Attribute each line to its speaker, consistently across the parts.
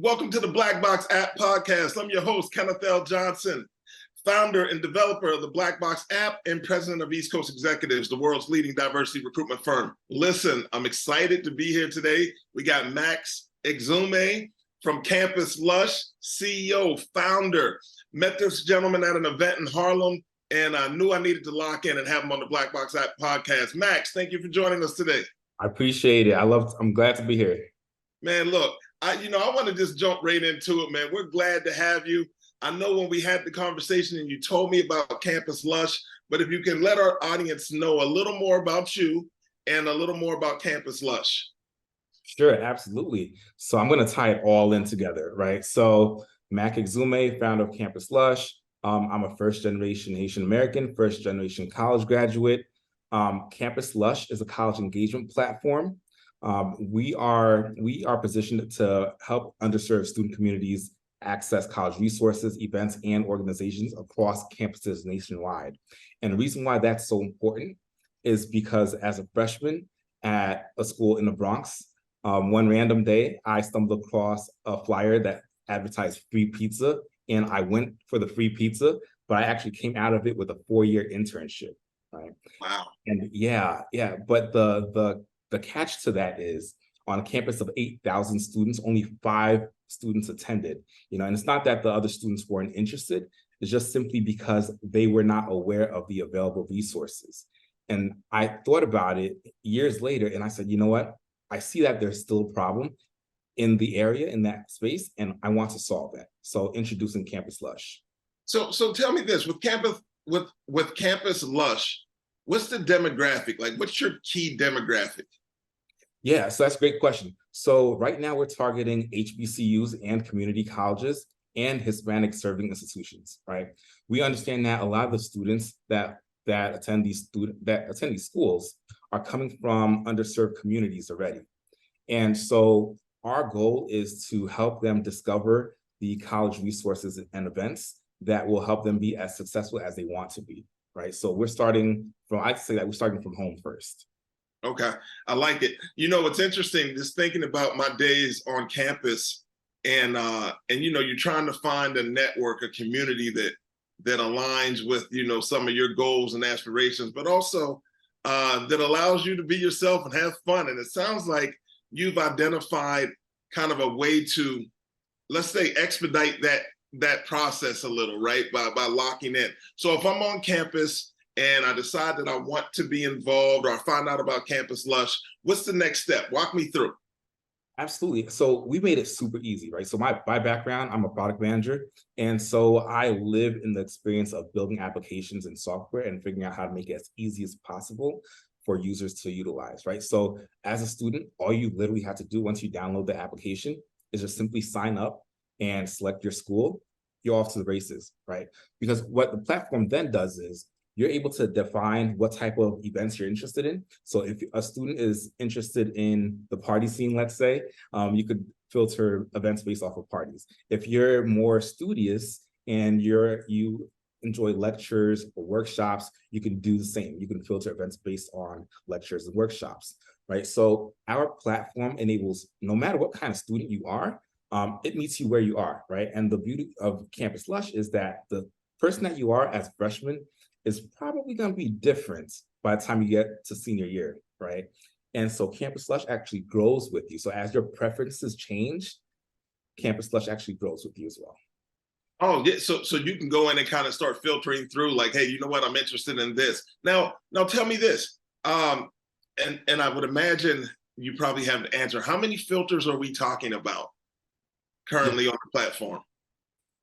Speaker 1: Welcome to the Black Box App Podcast. I'm your host, Kenneth L. Johnson, founder and developer of the Black Box App and president of East Coast Executives, the world's leading diversity recruitment firm. Listen, I'm excited to be here today. We got Mac Exume from CampusLush, CEO, founder. Met this gentleman at an event in Harlem, and I knew I needed to lock in and have him on the Black Box App Podcast. Max, thank you for joining us today.
Speaker 2: I appreciate it. I'm glad to be here.
Speaker 1: Man, look, I want to just jump right into it, man. We're glad to have you. I know when we had the conversation and you told me about CampusLush, but if you can let our audience know a little more about you and a little more about CampusLush.
Speaker 2: Sure, absolutely. So I'm going to tie it all in together, right? So Mac Exume, founder of CampusLush. I'm a first-generation Haitian American, first-generation college graduate. CampusLush is a college engagement platform. We are positioned to help underserved student communities access college resources, events, and organizations across campuses nationwide. And the reason why that's so important is because as a freshman at a school in the Bronx, one random day, I stumbled across a flyer that advertised free pizza, and I went for the free pizza, but I actually came out of it with a 4-year internship, right?
Speaker 1: Wow.
Speaker 2: And yeah, but the catch to that is on a campus of 8,000 students, only 5 students attended, and it's not that the other students weren't interested, it's just simply because they were not aware of the available resources. And I thought about it years later and I said, you know what? I see that there's still a problem in the area, in that space, and I want to solve that. So introducing CampusLush.
Speaker 1: So tell me this, with CampusLush, what's the demographic? Like, what's your key demographic?
Speaker 2: Yeah, so that's a great question. So right now we're targeting HBCUs and community colleges and Hispanic serving institutions, right? We understand that a lot of the students that attend these schools are coming from underserved communities already. And so our goal is to help them discover the college resources and events that will help them be as successful as they want to be, right? So I'd say that we're starting from home first.
Speaker 1: Okay, I like it. It's interesting just thinking about my days on campus, and you're trying to find a network, a community that aligns with some of your goals and aspirations, but also that allows you to be yourself and have fun. And it sounds like you've identified kind of a way to, let's say, expedite that process a little, right? By locking in. So if I'm on campus and I decide that I want to be involved or I find out about CampusLush, what's the next step? Walk me through.
Speaker 2: Absolutely. So we made it super easy, right? So my background, I'm a product manager. And so I live in the experience of building applications and software and figuring out how to make it as easy as possible for users to utilize, right? So as a student, all you literally have to do once you download the application is just simply sign up and select your school. You're off to the races, right? Because what the platform then does is you're able to define what type of events you're interested in. So if a student is interested in the party scene, let's say, you could filter events based off of parties. If you're more studious and you enjoy lectures or workshops, you can do the same. You can filter events based on lectures and workshops, right? So our platform enables, no matter what kind of student you are, it meets you where you are, right? And the beauty of CampusLush is that the person that you are as a freshman is probably going to be different by the time you get to senior year, right? And so CampusLush actually grows with you. So as your preferences change, CampusLush actually grows with you as well.
Speaker 1: Oh, yeah. So you can go in and kind of start filtering through, like, hey, you know what? I'm interested in this. Now tell me this. And I would imagine you probably have the answer. How many filters are we talking about currently on the platform?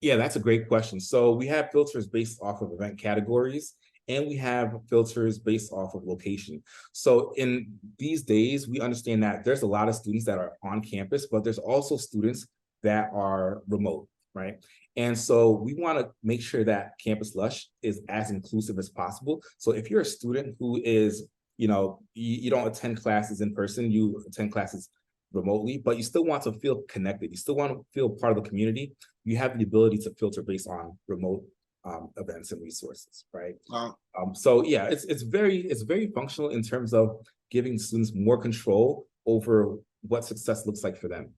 Speaker 2: Yeah, that's a great question. So we have filters based off of event categories, and we have filters based off of location. So in these days, we understand that there's a lot of students that are on campus, but there's also students that are remote, right? And so we want to make sure that CampusLush is as inclusive as possible. So if you're a student who is, you don't attend classes in person, you attend classes remotely, but you still want to feel connected, you still want to feel part of the community, you have the ability to filter based on remote events and resources, right?
Speaker 1: Wow.
Speaker 2: So yeah, it's very functional in terms of giving students more control over what success looks like for them.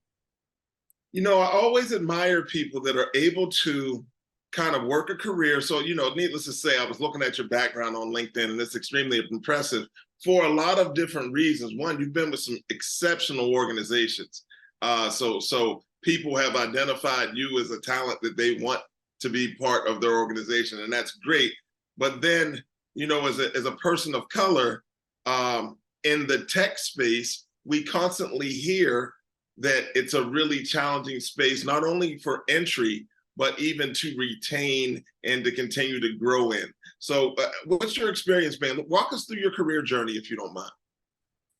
Speaker 1: I always admire people that are able to kind of work a career. So, needless to say, I was looking at your background on LinkedIn, and it's extremely impressive for a lot of different reasons. One, you've been with some exceptional organizations. So people have identified you as a talent that they want to be part of their organization, and that's great. But then, as a person of color, in the tech space, we constantly hear that it's a really challenging space, not only for entry, but even to retain and to continue to grow in. So what's your experience, man? Walk us through your career journey, if you don't mind.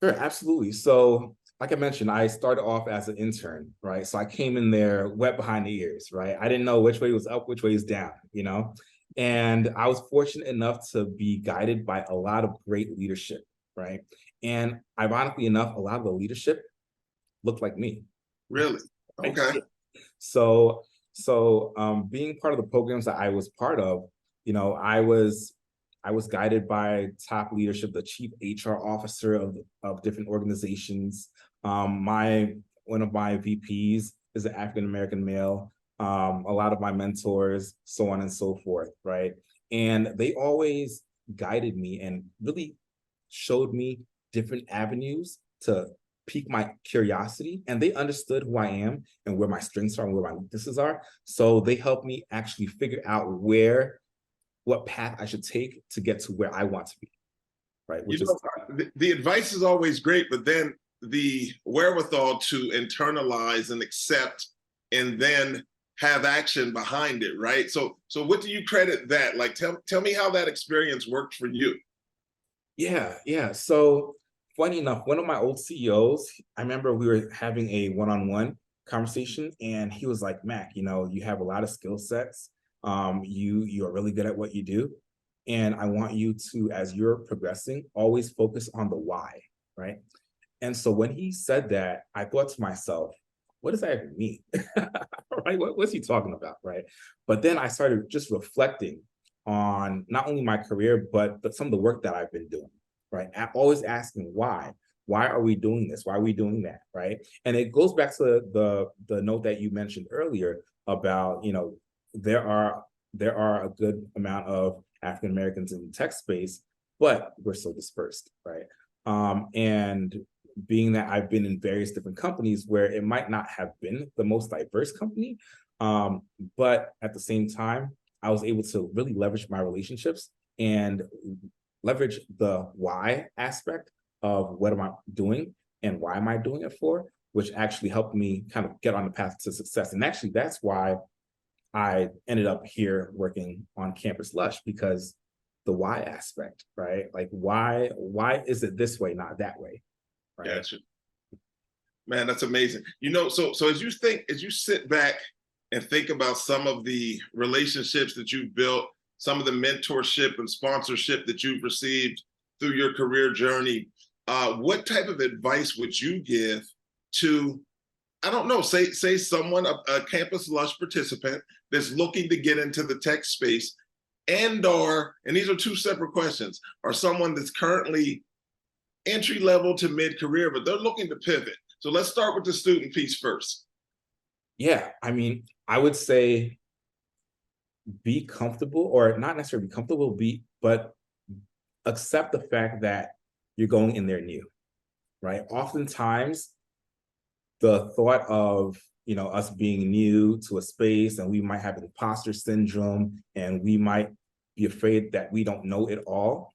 Speaker 2: Sure, absolutely. So, like I mentioned, I started off as an intern, right? So I came in there wet behind the ears, right? I didn't know which way was up, which way is down, And I was fortunate enough to be guided by a lot of great leadership, right? And ironically enough, a lot of the leadership looked like me.
Speaker 1: Really?
Speaker 2: Right?
Speaker 1: Okay.
Speaker 2: Yeah. So being part of the programs that I was part of, I was guided by top leadership, the chief HR officer of different organizations. My One of my VPs is an African American male. A lot of my mentors, so on and so forth, right? And they always guided me and really showed me different avenues to pique my curiosity, and they understood who I am and where my strengths are and where my weaknesses are. So they helped me actually figure out what path I should take to get to where I want to be, right?
Speaker 1: You
Speaker 2: Which is
Speaker 1: know, the advice is always great, but then the wherewithal to internalize and accept and then have action behind it, right? So what do you credit that? Like tell me how that experience worked for you.
Speaker 2: yeah. So funny enough, one of my old CEOs, I remember we were having a one-on-one conversation, and he was like, Mac, you have a lot of skill sets. You are really good at what you do. And I want you to, as you're progressing, always focus on the why, right? And so when he said that, I thought to myself, what does that even mean? Right? What's he talking about? Right. But then I started just reflecting on not only my career, but some of the work that I've been doing. Right. Always asking why. Why are we doing this? Why are we doing that? Right. And it goes back to the note that you mentioned earlier about, there are a good amount of African Americans in the tech space, but we're so dispersed, right? And being that I've been in various different companies where it might not have been the most diverse company, but at the same time, I was able to really leverage my relationships and leverage the why aspect of what am I doing and why am I doing it for, which actually helped me kind of get on the path to success. And actually, that's why I ended up here working on CampusLush, because the why aspect, right? Like why is it this way, not that way? Right.
Speaker 1: Gotcha. Man, that's amazing. So as you sit back and think about some of the relationships that you've built, some of the mentorship and sponsorship that you've received through your career journey, what type of advice would you give to, I don't know, say someone, a CampusLush participant that's looking to get into the tech space and these are two separate questions, or someone that's currently entry level to mid career, but they're looking to pivot. So let's start with the student piece first.
Speaker 2: Yeah, I mean, I would say be comfortable, or not necessarily be comfortable, but accept the fact that you're going in there new, right? Oftentimes, the thought of us being new to a space, and we might have imposter syndrome, and we might be afraid that we don't know it all.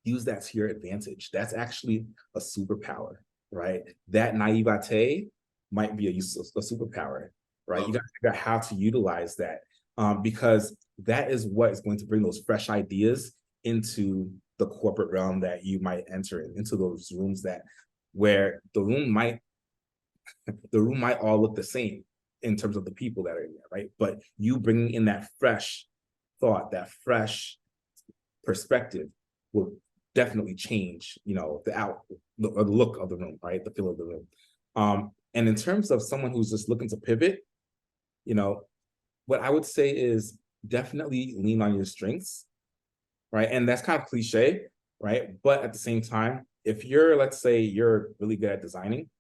Speaker 2: Use that to your advantage. That's actually a superpower, right? That naivete might be a superpower, right? You got to figure out how to utilize that, because that is what is going to bring those fresh ideas into the corporate realm that you might enter into those rooms where the room might all look the same in terms of the people that are in there, right? But you bringing in that fresh thought, that fresh perspective will definitely change, the look of the room, right? The feel of the room. And in terms of someone who's just looking to pivot, what I would say is definitely lean on your strengths, right? And that's kind of cliche, right? But at the same time, if let's say you're really good at designing,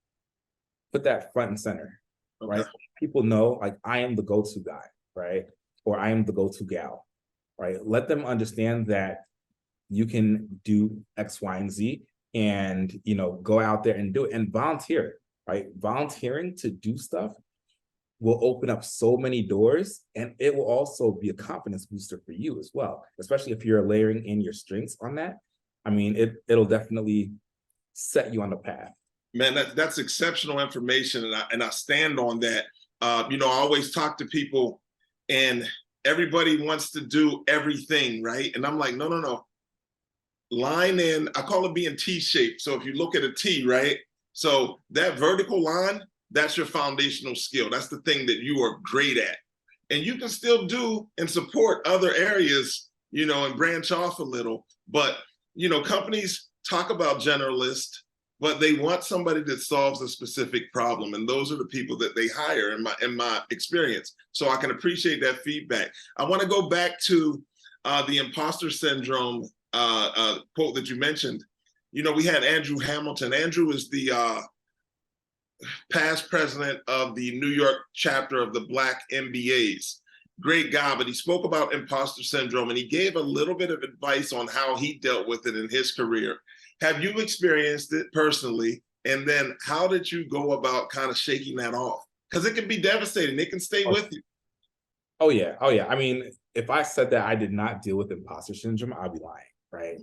Speaker 2: put that front and center,
Speaker 1: Okay.
Speaker 2: right? People know, like, I am the go-to guy, right? Or I am the go-to gal, right? Let them understand that you can do X, Y, and Z, and go out there and do it and volunteer, right? Volunteering to do stuff will open up so many doors, and it will also be a confidence booster for you as well, especially if you're layering in your strengths on that. I mean, it'll definitely set you on the path.
Speaker 1: Man, that's exceptional information, and I stand on that. I always talk to people, and everybody wants to do everything, right? And I'm like, no, no, no. Line in, I call it being T-shaped. So if you look at a T, right? So that vertical line, that's your foundational skill. That's the thing that you are great at. And you can still do and support other areas, and branch off a little. But, companies talk about generalist, but they want somebody that solves a specific problem. And those are the people that they hire in my experience. So I can appreciate that feedback. I want to go back to the imposter syndrome quote that you mentioned. We had Andrew Hamilton. Andrew is the past president of the New York chapter of the Black MBAs. Great guy, but he spoke about imposter syndrome, and he gave a little bit of advice on how he dealt with it in his career. Have you experienced it personally? And then how did you go about kind of shaking that off? Because it can be devastating. It can stay with you.
Speaker 2: Oh yeah. Oh yeah. I mean, if I said that I did not deal with imposter syndrome, I'd be lying, right?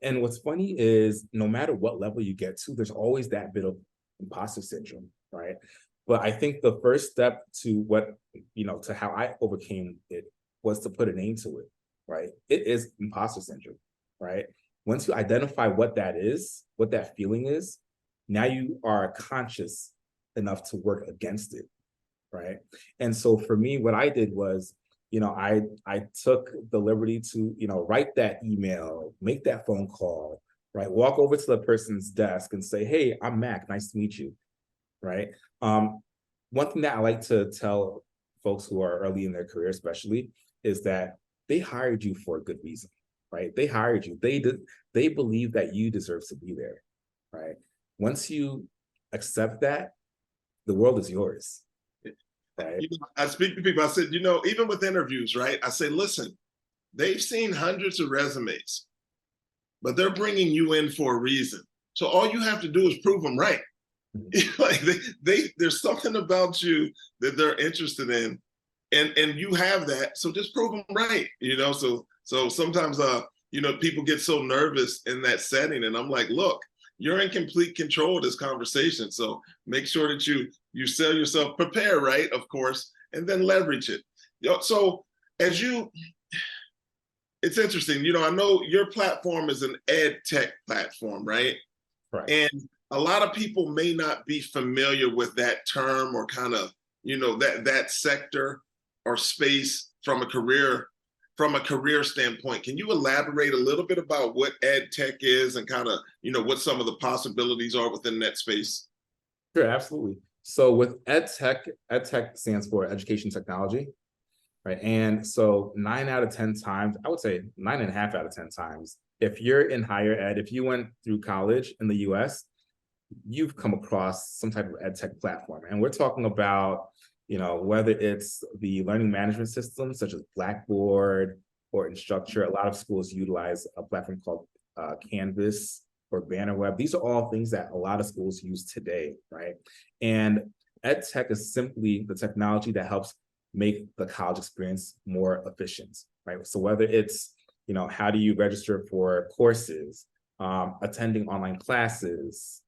Speaker 2: And what's funny is no matter what level you get to, there's always that bit of imposter syndrome, right? But I think the first step to to how I overcame it was to put a name to it, right? It is imposter syndrome, right? Once you identify what that is, what that feeling is, now you are conscious enough to work against it, right? And so for me, what I did was, I took the liberty to, write that email, make that phone call, right? Walk over to the person's desk and say, "Hey, I'm Mac. Nice to meet you." Right. One thing that I like to tell folks who are early in their career, especially, is that they hired you for a good reason, right? They hired you. They believe that you deserve to be there, right? Once you accept that, the world is yours. Right?
Speaker 1: I speak to people. I said, even with interviews, right? I say, listen, they've seen hundreds of resumes, but they're bringing you in for a reason. So all you have to do is prove them right. Like there's something about you that they're interested in, and you have that. So just prove them right. So sometimes people get so nervous in that setting, and I'm like, look, you're in complete control of this conversation. So make sure that you sell yourself, prepare right, of course, and then leverage it. So it's interesting. I know your platform is an ed tech platform, right?
Speaker 2: Right.
Speaker 1: And a lot of people may not be familiar with that term or kind of, that sector or space from a career standpoint. Can you elaborate a little bit about what ed tech is and kind of, what some of the possibilities are within that space?
Speaker 2: Sure, absolutely. So with ed tech stands for education technology, right? And so 9 out of 10 times, I would say 9.5 out of 10 times, if you're in higher ed, if you went through college in the US, you've come across some type of ed tech platform. And we're talking about, whether it's the learning management systems such as Blackboard or Instructure. A lot of schools utilize a platform called Canvas or Bannerweb. These are all things that a lot of schools use today, right? And ed tech is simply the technology that helps make the college experience more efficient, right? So whether it's, how do you register for courses, attending online classes,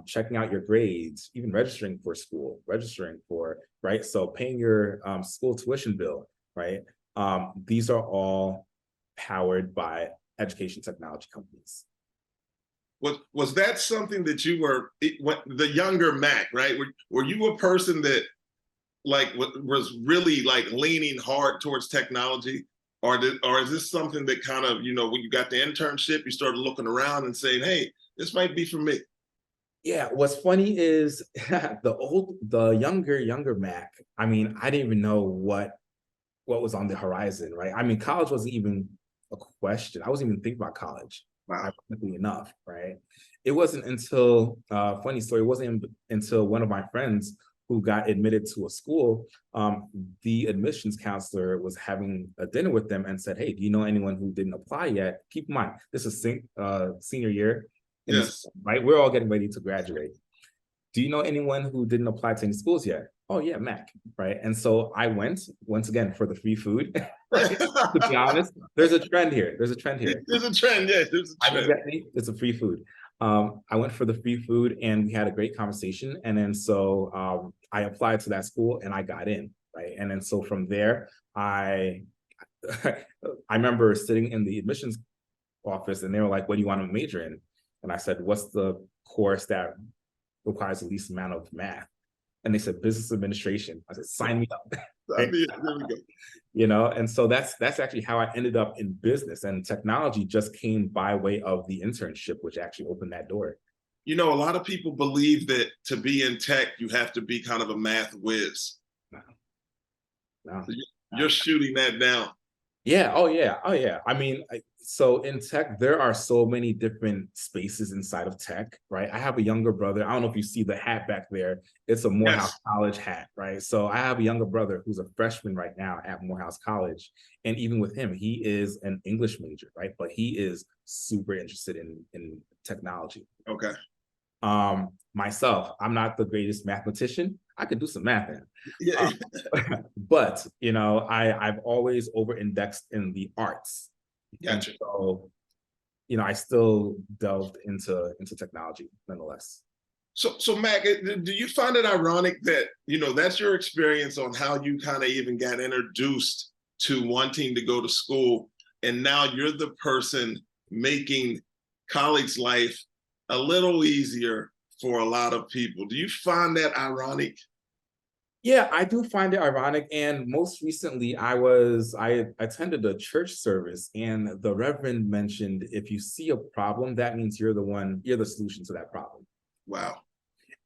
Speaker 2: checking out your grades, even registering for school, right? So paying your school tuition bill, right? These are all powered by education technology companies.
Speaker 1: Was that something that you were, the younger Mac, right? Were you a person that was really leaning hard towards technology? Or is this something that kind of, when you got the internship, you started looking around and saying, hey, this might be for me?
Speaker 2: Yeah, what's funny is the younger Mac. I mean, I didn't even know what was on the horizon, right? I mean, college wasn't even a question. I wasn't even thinking about college.
Speaker 1: Wow.
Speaker 2: Ironically enough, right? It wasn't until funny story. It wasn't until one of my friends who got admitted to a school, the admissions counselor was having a dinner with them and said, hey, do you know anyone who didn't apply yet? Keep in mind, this is senior year,
Speaker 1: Yes.
Speaker 2: right? We're all getting ready to graduate. Do you know anyone who didn't apply to any schools yet? Oh yeah, Mac, right? And so I went, once again, for the free food, right? To be honest, there's a trend here. There's a trend here.
Speaker 1: There's a trend, yes, there's a trend.
Speaker 2: Exactly, it's a free food. I went for the free food and we had a great conversation. And then so I applied to that school and I got in, right? And then so from there, I I remember sitting in the admissions office and they were like, what do you want to major in? And I said, what's the course that requires the least amount of math? And they said business administration. I said, sign me up. Right?
Speaker 1: There we go.
Speaker 2: You know, and so that's actually how I ended up in business, and technology just came by way of the internship, which actually opened that door.
Speaker 1: You know, a lot of people believe that to be in tech, you have to be kind of a math whiz.
Speaker 2: No.
Speaker 1: So you're shooting that down.
Speaker 2: Yeah. Oh, yeah. Oh, yeah. I mean, so in tech, there are so many different spaces inside of tech, right? I have a younger brother. I don't know if you see the hat back there. It's a Morehouse College hat, right? So I have a younger brother who's a freshman right now at Morehouse College. And even with him, he is an English major, right? But he is super interested in technology.
Speaker 1: Okay.
Speaker 2: Myself, I'm not the greatest mathematician. I could do some math in.
Speaker 1: Yeah.
Speaker 2: But you know, I've always over-indexed in the arts.
Speaker 1: Gotcha.
Speaker 2: And so, you know, I still delved into technology nonetheless.
Speaker 1: So Mac, do you find it ironic that, you know, that's your experience on how you kind of even got introduced to wanting to go to school, and now you're the person making college life a little easier for a lot of people? Do you find that ironic?
Speaker 2: Yeah, I do find it ironic. And most recently, I attended a church service, and the reverend mentioned, if you see a problem, that means you're the solution to that problem.
Speaker 1: Wow.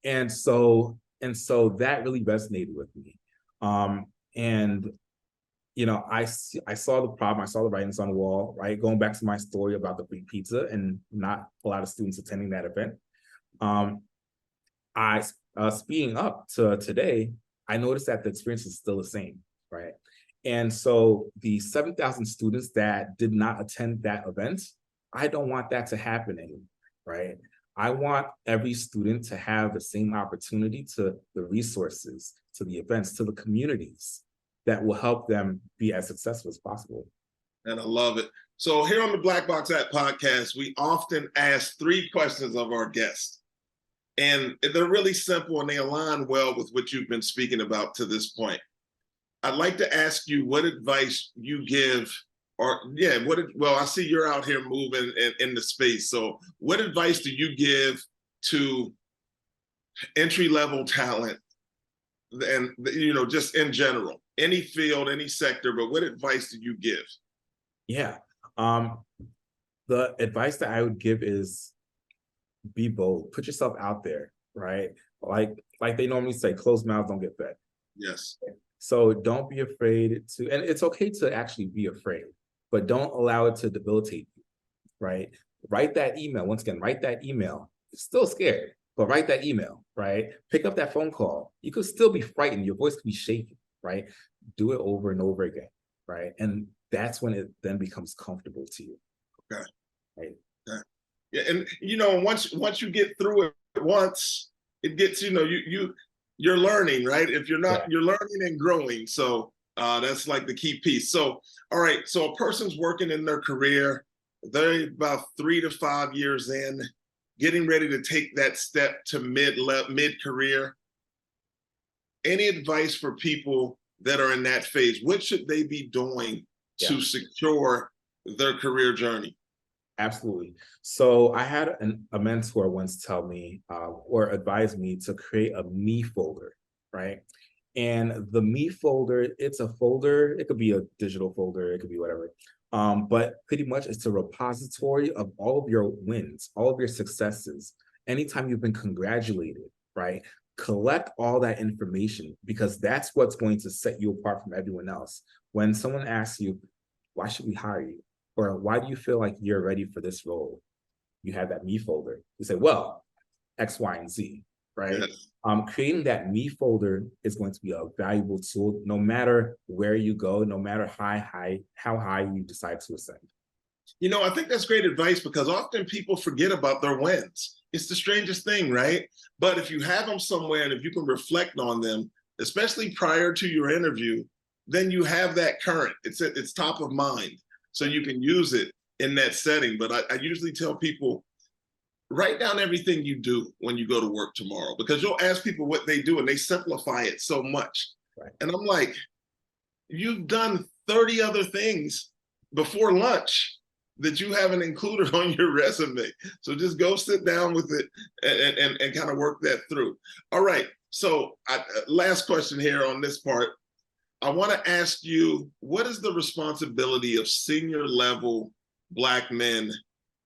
Speaker 2: And so that really resonated with me. And you know, I saw the problem, I saw the writings on the wall, right? Going back to my story about the free pizza and not a lot of students attending that event. Speeding up to today, I noticed that the experience is still the same, right? And so the 7,000 students that did not attend that event, I don't want that to happen anymore, right? I want every student to have the same opportunity to the resources, to the events, to the communities that will help them be as successful as possible.
Speaker 1: And I love it. So here on the Black Box App podcast, we often ask 3 questions of our guests. And they're really simple and they align well with what you've been speaking about to this point. I'd like to ask you what advice you give, well, I see you're out here moving in the space. So what advice do you give to entry-level talent and, you know, just in general, any field, any sector, but what advice do you give?
Speaker 2: Yeah. The advice that I would give is be bold, put yourself out there, right? Like they normally say, closed mouths don't get fed.
Speaker 1: Yes.
Speaker 2: So don't be afraid to, and it's okay to actually be afraid, but don't allow it to debilitate you, right? Write that email. Once again, write that email. You're still scared, but write that email, right? Pick up that phone call. You could still be frightened. Your voice could be shaking, right? Do it over and over again, right? And that's when it then becomes comfortable to you.
Speaker 1: Okay.
Speaker 2: Right.
Speaker 1: Okay. Yeah, and you know, once you get through it once, it gets, you know, you're learning, right? If you're not, you're learning and growing. So that's like the key piece. So, all right. So a person's working in their career, they're about 3 to 5 years in, getting ready to take that step to mid-career. Any advice for people that are in that phase? What should they be doing to secure their career journey?
Speaker 2: Absolutely. So I had a mentor once tell me or advise me to create a me folder, right? And the me folder, it's a folder. It could be a digital folder. It could be whatever. But pretty much it's a repository of all of your wins, all of your successes. Anytime you've been congratulated, right? Collect all that information, because that's what's going to set you apart from everyone else. When someone asks you, why should we hire you? Or why do you feel like you're ready for this role? You have that me folder. You say, well, X, Y, and Z. right?
Speaker 1: Yes.
Speaker 2: Creating that me folder is going to be a valuable tool, no matter where you go, no matter how high you decide to ascend.
Speaker 1: You know, I think that's great advice because often people forget about their wins. It's the strangest thing, right? But if you have them somewhere and if you can reflect on them, especially prior to your interview, then you have that current. It's top of mind, so you can use it in that setting. But I usually tell people, write down everything you do when you go to work tomorrow, because you'll ask people what they do and they simplify it so much.
Speaker 2: Right.
Speaker 1: And I'm like, you've done 30 other things before lunch that you haven't included on your resume. So just go sit down with it and kind of work that through. All right. So last question here on this part. I want to ask you, what is the responsibility of senior level Black men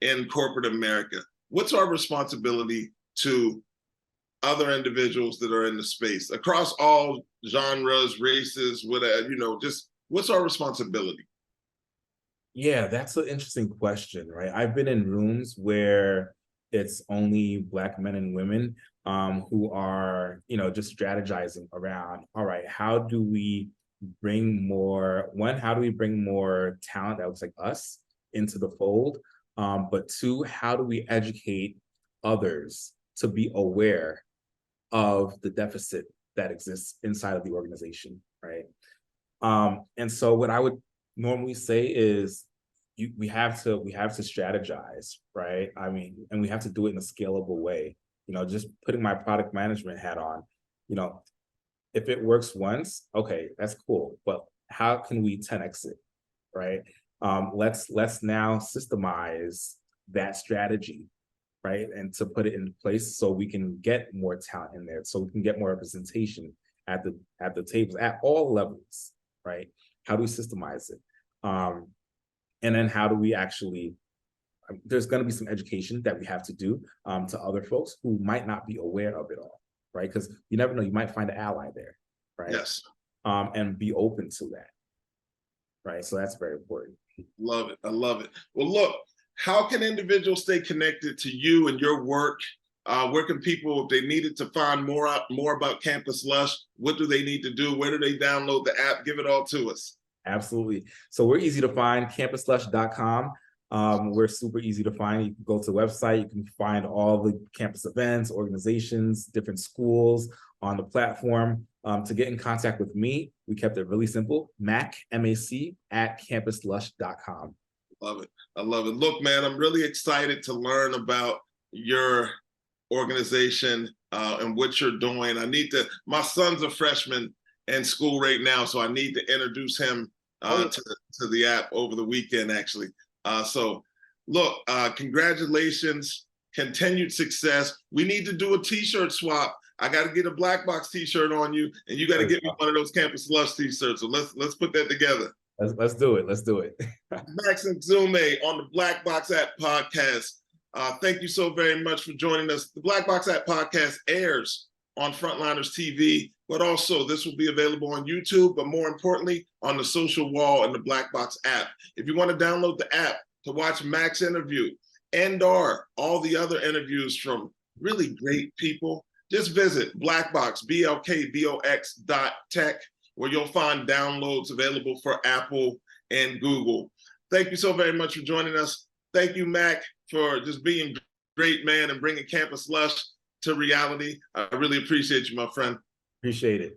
Speaker 1: in corporate America? What's our responsibility to other individuals that are in the space across all genres, races, whatever, just what's our responsibility?
Speaker 2: Yeah, that's an interesting question, right? I've been in rooms where it's only Black men and women who are, just strategizing around, all right, how do we bring more, how do we bring more talent that looks like us into the fold? But two, how do we educate others to be aware of the deficit that exists inside of the organization, right? And so what I would normally say is we have to strategize, right? I mean, and we have to do it in a scalable way. Just putting my product management hat on, if it works once, okay, that's cool. But how can we 10x it, right? Let's now systemize that strategy, right? And to put it in place so we can get more talent in there, so we can get more representation at the tables at all levels, right? How do we systemize it? And then how do we actually, there's going to be some education that we have to do to other folks who might not be aware of it all, right? Because you never know, you might find an ally there, right?
Speaker 1: Yes.
Speaker 2: And be open to that, right? So that's very important.
Speaker 1: Love it. I love it. Well, look, how can individuals stay connected to you and your work? Where can people, if they needed to find more about CampusLush, what do they need to do? Where do they download the app? Give it all to us.
Speaker 2: Absolutely. So we're easy to find, campuslush.com. We're super easy to find. You can go to the website, you can find all the campus events, organizations, different schools on the platform. To get in contact with me, we kept it really simple, Mac, M-A-C, @campuslush.com.
Speaker 1: Love it. I love it. Look, man, I'm really excited to learn about your organization and what you're doing. My son's a freshman in school right now, so I need to introduce him to the app over the weekend, actually. So look, congratulations, continued success. We need to do a t-shirt swap. I got to get a Black Box t-shirt on you, and you got to get me one of those CampusLush t-shirts. So let's put that together.
Speaker 2: Let's do it. Let's do it.
Speaker 1: Mac Exume on the Black Box App podcast. Thank you so very much for joining us. The Black Box App podcast airs on Frontliners TV, but also this will be available on YouTube, but more importantly, on the social wall in the Black Box app. If you want to download the app to watch Mac's interview and/or all the other interviews from really great people, just visit Blackbox, blkbox.tech, where you'll find downloads available for Apple and Google. Thank you so very much for joining us. Thank you, Mac, for just being great, man, and bringing CampusLush to reality. I really appreciate you, my friend.
Speaker 2: Appreciate it.